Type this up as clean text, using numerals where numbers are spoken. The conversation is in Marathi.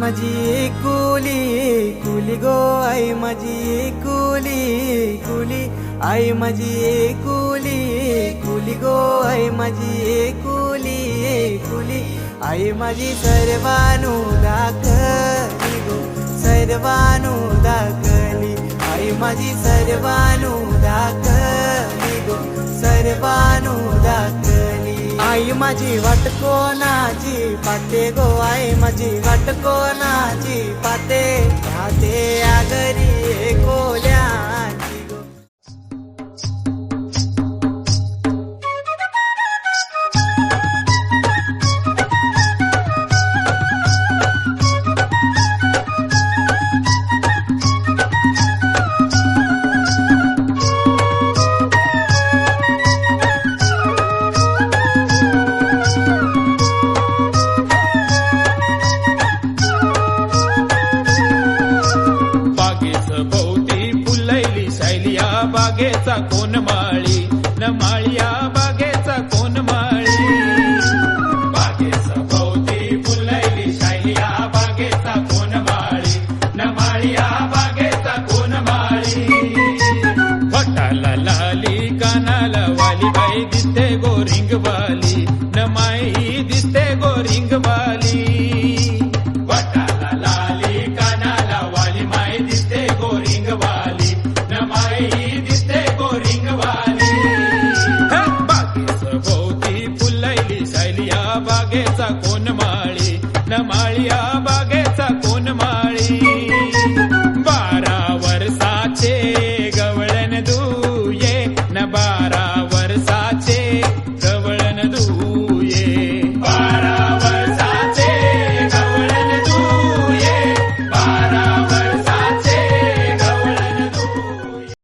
माझी एकुली कुली गो आई माझी एकुली कुली आई माझी एकुली कुली गो आई माझी एकुली कुली आई माझी सर्वानु दाखली गो सर्वानु दाखली आई माझी सर्वानु दाखली गो सर्वानु दाखली आई माझी वाट कोणाची पाते गो आई माझी वाट कोणाची पाते पाते आगरी कोल्याची गो. बागेचा कोण माळी न माळिया बागेचा कोण माळी बागेचा भोवती फुलैली शालिया बागेचा कोण माळी न माळिया बागेचा कोण माळी वटाला लाली कानाला वाली बाई दिसते गोरिंग वाली न माई दिसते गोरिंग